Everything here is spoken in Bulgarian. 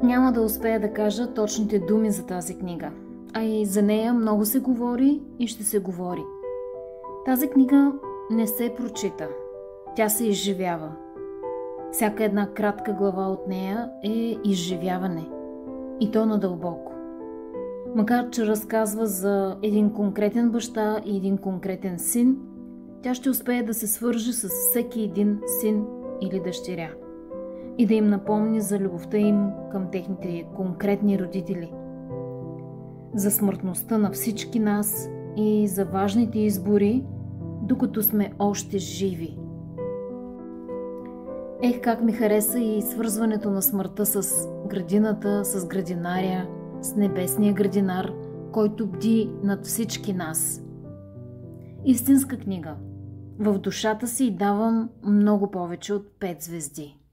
Няма да успея да кажа точните думи за тази книга, а и за нея много се говори и ще се говори. Тази книга не се прочита, тя се изживява. Всяка една кратка глава от нея е изживяване, и то надълбоко. Макар че разказва за един конкретен баща и един конкретен син, тя ще успее да се свърже с всеки един син или дъщеря и да им напомни за любовта им към техните конкретни родители, за смъртността на всички нас и за важните избори, докато сме още живи. Как ми хареса и свързването на смъртта с градината, с градинаря, с небесния градинар, който бди над всички нас. Истинска книга. В душата си давам много повече от 5 звезди.